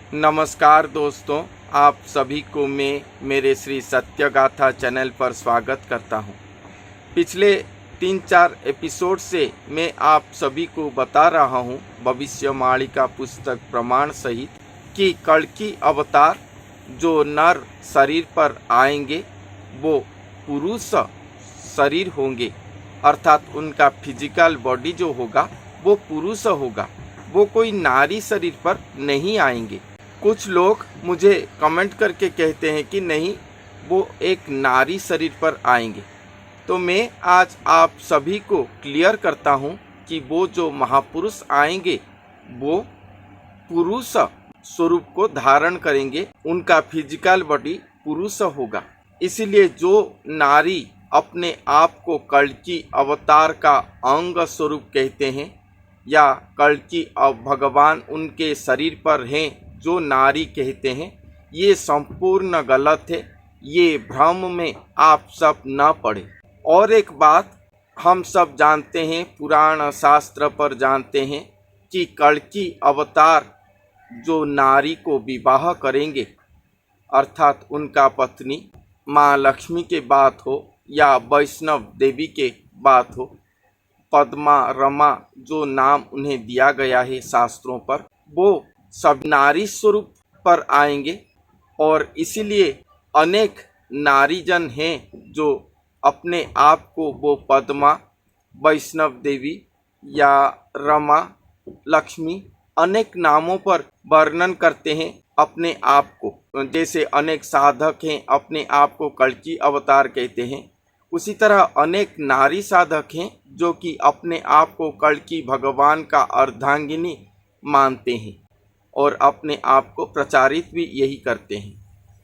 नमस्कार दोस्तों, आप सभी को मैं मेरे श्री सत्यगाथा चैनल पर स्वागत करता हूं। पिछले 3-4 एपिसोड से मैं आप सभी को बता रहा हूं भविष्यवाणी का पुस्तक प्रमाण सहित कि कल्कि अवतार जो नर शरीर पर आएंगे वो पुरुष शरीर होंगे, अर्थात उनका फिजिकल बॉडी जो होगा वो पुरुष होगा, वो कोई नारी शरीर पर नहीं आएंगे। कुछ लोग मुझे कमेंट करके कहते हैं कि नहीं, वो एक नारी शरीर पर आएंगे। तो मैं आज आप सभी को क्लियर करता हूँ कि वो जो महापुरुष आएंगे वो पुरुष स्वरूप को धारण करेंगे, उनका फिजिकल बॉडी पुरुष होगा। इसीलिए जो नारी अपने आप को कल्कि अवतार का अंग स्वरूप कहते हैं या कल्कि भगवान उनके शरीर पर हैं जो नारी कहते हैं, ये संपूर्ण गलत है। ये भ्रम में आप सब न पड़े। और एक बात हम सब जानते हैं, पुराण शास्त्र पर जानते हैं कि कल्कि अवतार जो नारी को विवाह करेंगे, अर्थात उनका पत्नी माँ लक्ष्मी के बात हो या वैष्णव देवी के बात हो, पद्मा रमा जो नाम उन्हें दिया गया है शास्त्रों पर, वो सब नारी स्वरूप पर आएंगे। और इसीलिए अनेक नारीजन हैं जो अपने आप को वो पद्मा, वैष्णव देवी या रमा, लक्ष्मी अनेक नामों पर वर्णन करते हैं अपने आप को। जैसे अनेक साधक हैं अपने आप को कल्कि अवतार कहते हैं, उसी तरह अनेक नारी साधक हैं जो कि अपने आप को कल्कि भगवान का अर्धांगिनी मानते हैं और अपने आप को प्रचारित भी यही करते हैं।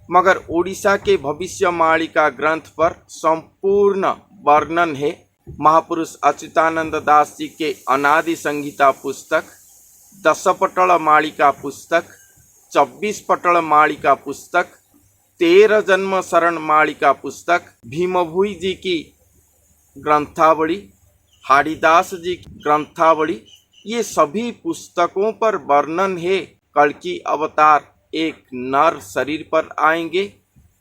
मगर उड़ीसा के भविष्यवाणी का ग्रंथ पर संपूर्ण वर्णन है। महापुरुष अच्युतानंद दास जी के अनादि संहिता पुस्तक, 10 पटल मालिका पुस्तक, 24 पटल मालिका पुस्तक, 13 जन्म शरण मालिका पुस्तक, भीमभुई जी की ग्रंथावली, हाड़ीदास जी की ग्रंथावली, ये सभी पुस्तकों पर वर्णन है कल्कि अवतार एक नर शरीर पर आएंगे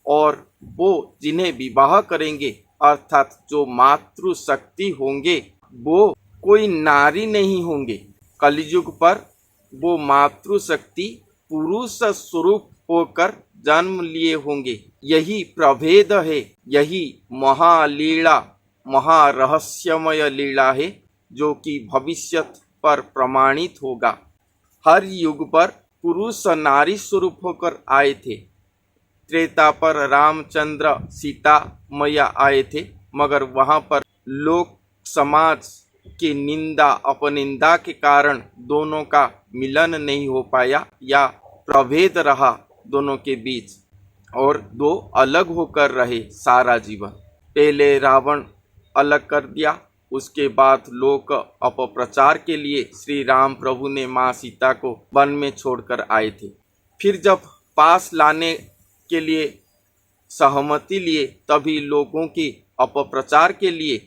और वो जिन्हें विवाह करेंगे, अर्थात जो मातृशक्ति होंगे, वो कोई नारी नहीं होंगे। कलियुग पर वो मातृशक्ति पुरुष स्वरूप होकर जन्म लिए होंगे। यही प्रभेद है, यही महालीला, महारहस्यमय लीला है जो कि भविष्य पर प्रमाणित होगा। हर युग पर पुरुष नारी स्वरूप होकर आए थे। त्रेता पर रामचंद्र सीता मैया आए थे, मगर वहाँ पर लोक समाज की निंदा अपनिंदा के कारण दोनों का मिलन नहीं हो पाया या प्रभेद रहा दोनों के बीच और दो अलग होकर रहे सारा जीवन। पहले रावण अलग कर दिया, उसके बाद लोग अपप्रचार के लिए श्री राम प्रभु ने माँ सीता को वन में छोड़कर आए थे। फिर जब पास लाने के लिए सहमति लिए, तभी लोगों की अपप्रचार के लिए,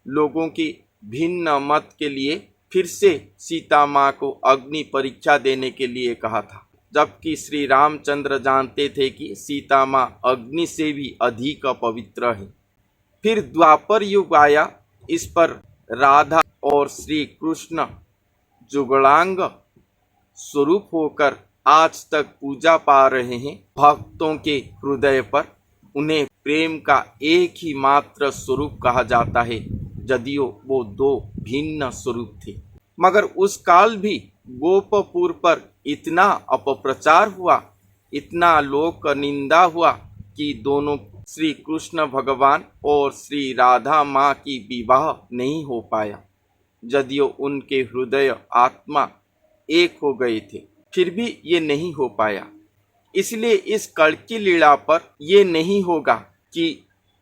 लोगों की भिन्न मत के लिए फिर से सीता माँ को अग्नि परीक्षा देने के लिए कहा था, जबकि श्री रामचंद्र जानते थे कि सीता माँ अग्नि से भी अधिक पवित्र है। फिर द्वापर युग आया, इस पर राधा और श्री कृष्ण जुगलांग स्वरूप होकर आज तक पूजा पा रहे हैं भक्तों के हृदय पर। उन्हें प्रेम का एक ही मात्र स्वरूप कहा जाता है, यदियो वो दो भिन्न स्वरूप थे। मगर उस काल भी गोपपुर पर इतना अपप्रचार हुआ, इतना लोक निंदा हुआ कि दोनों श्री कृष्ण भगवान और श्री राधा माँ की विवाह नहीं हो पाया, यदियो उनके हृदय आत्मा एक हो गए थे, फिर भी ये नहीं हो पाया। इसलिए इस कल्कि लीला पर ये नहीं होगा कि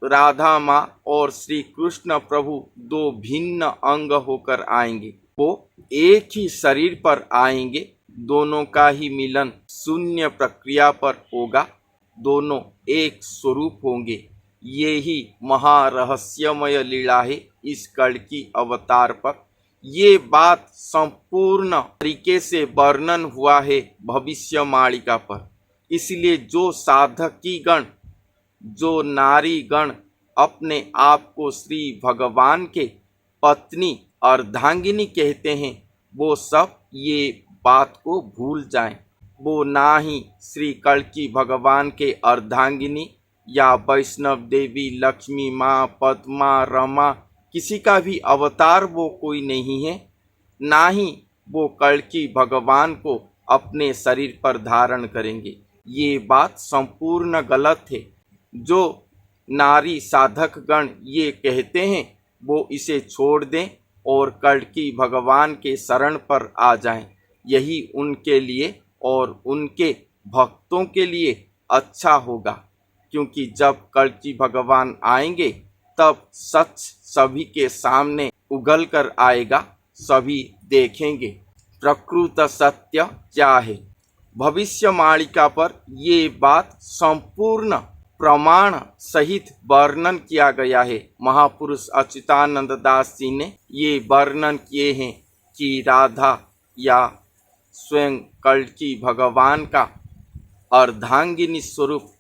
राधा माँ और श्री कृष्ण प्रभु दो भिन्न अंग होकर आएंगे, वो एक ही शरीर पर आएंगे। दोनों का ही मिलन शून्य प्रक्रिया पर होगा, दोनों एक स्वरूप होंगे। ये ही महारहस्यमय लीला है इस कल्कि अवतार पर। ये बात संपूर्ण तरीके से वर्णन हुआ है भविष्यवाणिका पर। इसलिए जो साधकी गण, जो नारी गण अपने आप को श्री भगवान के पत्नी अर्धांगिनी कहते हैं, वो सब ये बात को भूल जाएं। वो ना ही श्री कल्की भगवान के अर्धांगिनी या वैष्णव देवी, लक्ष्मी माँ, पद्मा, रमा, किसी का भी अवतार वो कोई नहीं है। ना ही वो कल्की भगवान को अपने शरीर पर धारण करेंगे। ये बात संपूर्ण गलत है। जो नारी साधक गण ये कहते हैं वो इसे छोड़ दें और कल्की भगवान के शरण पर आ जाएं। यही उनके लिए और उनके भक्तों के लिए अच्छा होगा, क्योंकि जब कल्की भगवान आएंगे तब सच सभी के सामने उगल कर आएगा, सभी देखेंगे प्रकृत सत्य क्या है। भविष्यवाणिका पर ये बात संपूर्ण प्रमाण सहित वर्णन किया गया है। महापुरुष अच्युतानंद दास जी ने ये वर्णन किए हैं कि राधा या स्वयं कल्की भगवान का अर्धांगिनी स्वरूप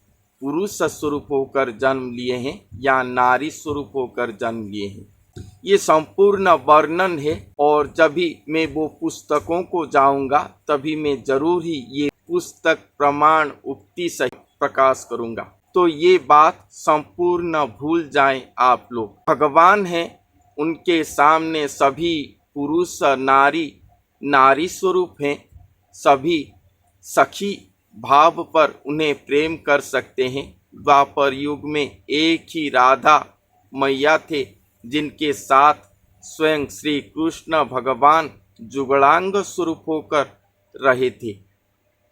पुरुष स्वरूप होकर जन्म लिए हैं या नारी स्वरूप होकर जन्म लिए हैं। ये संपूर्ण वर्णन है और जब भी मैं वो पुस्तकों को जाऊंगा तभी मैं जरूर ही ये पुस्तक प्रमाण उक्ति सहित प्रकाश करूंगा। तो ये बात संपूर्ण भूल जाएं आप लोग। भगवान हैं, उनके सामने सभी पुरुष नारी नारी स्वरूप हैं। सभी सखी भाव पर उन्हें प्रेम कर सकते हैं। द्वापर युग में एक ही राधा मैया थे जिनके साथ स्वयं श्री कृष्ण भगवान जुगड़ांग स्वरूप होकर रहे थे।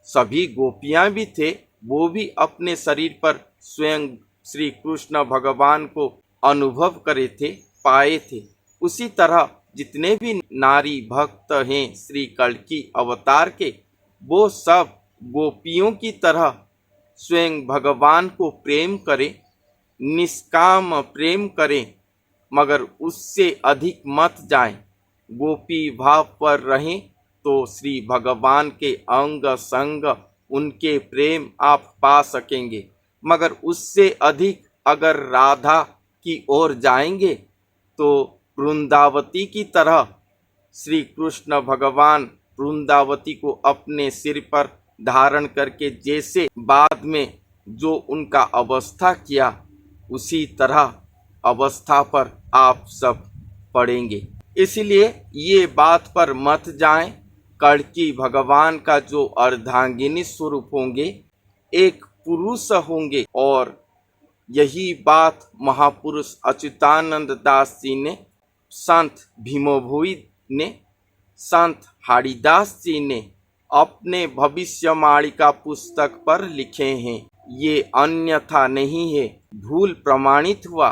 सभी गोपियां भी थे, वो भी अपने शरीर पर स्वयं श्री कृष्ण भगवान को अनुभव करे थे, पाए थे। उसी तरह जितने भी नारी भक्त हैं श्री कल्की अवतार के, वो सब गोपियों की तरह स्वयं भगवान को प्रेम करें, निष्काम प्रेम करें, मगर उससे अधिक मत जाएं। गोपी भाव पर रहें तो श्री भगवान के अंग संग उनके प्रेम आप पा सकेंगे। मगर उससे अधिक अगर राधा की ओर जाएंगे तो वृंदावती की तरह श्री कृष्ण भगवान वृंदावती को अपने सिर पर धारण करके जैसे बाद में जो उनका अवस्था किया, उसी तरह अवस्था पर आप सब पड़ेंगे। इसलिए ये बात पर मत जाएं। कल्की भगवान का जो अर्धांगिनी स्वरूप होंगे एक पुरुष होंगे। और यही बात महापुरुष अच्युतानंद दास जी ने, संत भीमभोई ने, संत हरिदास जी ने अपने भविष्यवाणिका पुस्तक पर लिखे हैं। ये अन्यथा नहीं है, भूल प्रमाणित हुआ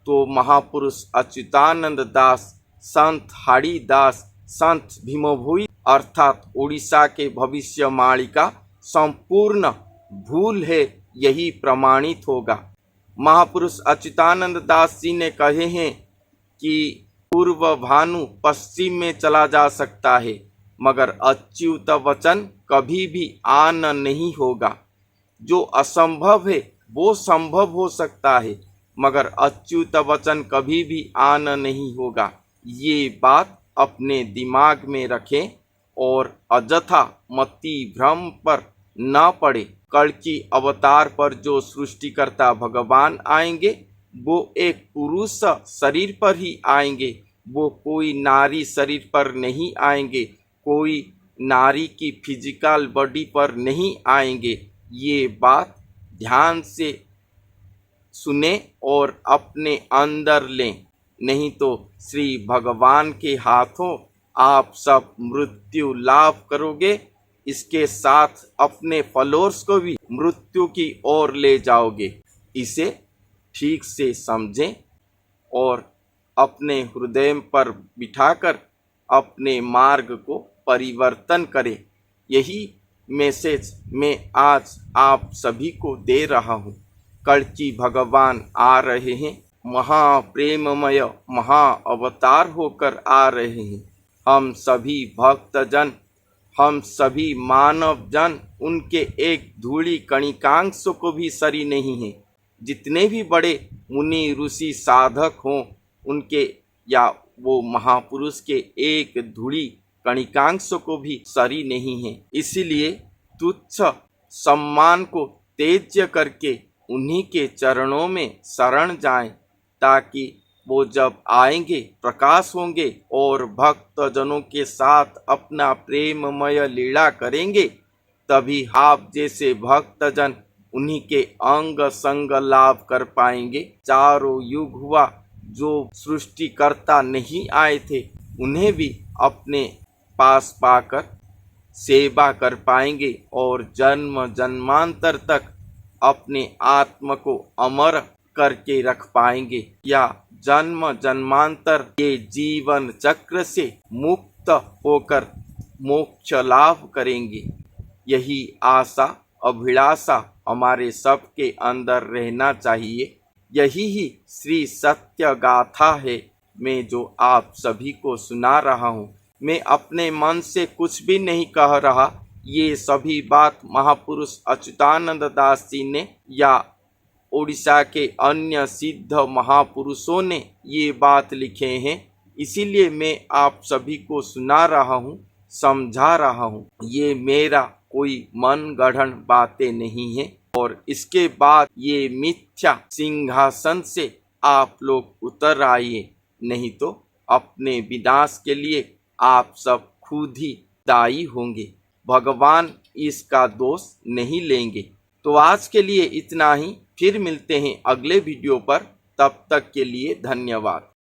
तो महापुरुष अच्युतानंद दास, संत हरिदास, संत भीमभोई अर्थात उड़ीसा के भविष्यवाणिका संपूर्ण भूल है, यही प्रमाणित होगा। महापुरुष अच्युतानंद दास जी ने कहे हैं कि पूर्व भानु पश्चिम में चला जा सकता है, मगर अच्युत वचन कभी भी आन नहीं होगा। जो असंभव है वो संभव हो सकता है, मगर अच्युत वचन कभी भी आन नहीं होगा। ये बात अपने दिमाग में रखें और अजथा मति भ्रम पर न पड़े। कल्की अवतार पर जो सृष्टिकर्ता भगवान आएंगे वो एक पुरुष शरीर पर ही आएंगे, वो कोई नारी शरीर पर नहीं आएंगे, कोई नारी की फिजिकल बॉडी पर नहीं आएंगे। ये बात ध्यान से सुने और अपने अंदर लें, नहीं तो श्री भगवान के हाथों आप सब मृत्यु लाभ करोगे, इसके साथ अपने फॉलोअर्स को भी मृत्यु की ओर ले जाओगे। इसे ठीक से समझें और अपने हृदय पर बिठाकर अपने मार्ग को परिवर्तन करें। यही मैसेज मैं आज आप सभी को दे रहा हूँ। कल्की भगवान आ रहे हैं, महाप्रेममय महा अवतार होकर आ रहे हैं। हम सभी भक्तजन, हम सभी मानव जन उनके एक धूली कणिकांश को भी सरी नहीं है। जितने भी बड़े मुनि ऋषि साधक हों, उनके या वो महापुरुष के एक धूली कणिकांश को भी सरी नहीं है। इसीलिए तुच्छ सम्मान को त्याज्य करके उन्हीं के चरणों में शरण जाएं, ताकि वो जब आएंगे प्रकाश होंगे और भक्तजनों के साथ अपना प्रेममय लीला करेंगे, तभी आप जैसे भक्तजन उन्हीं के अंग संग लाभ कर पाएंगे। चारों युग हुआ जो सृष्टिकर्ता नहीं आए थे, उन्हें भी अपने पास पाकर सेवा कर पाएंगे और जन्म जन्मांतर तक अपने आत्मा को अमर करके रख पाएंगे, या जन्म जन्मांतर के जीवन चक्र से मुक्त होकर मोक्ष लाभ करेंगे। यही आशा अभिलाषा हमारे सबके अंदर रहना चाहिए। यही ही श्री सत्य गाथा है मैं जो आप सभी को सुना रहा हूँ। मैं अपने मन से कुछ भी नहीं कह रहा। ये सभी बात महापुरुष अच्युतानंद दास जी ने या उड़ीसा के अन्य सिद्ध महापुरुषों ने ये बात लिखे हैं, इसीलिए मैं आप सभी को सुना रहा हूँ, समझा रहा हूँ। ये मेरा कोई मन गढ़ंत बातें नहीं है। और इसके बाद ये मिथ्या सिंहासन से आप लोग उतर आइए, नहीं तो अपने विनाश के लिए आप सब खुद ही दायी होंगे। भगवान इसका दोष नहीं लेंगे। तो आज के लिए इतना ही। फिर मिलते हैं अगले वीडियो पर। तब तक के लिए धन्यवाद।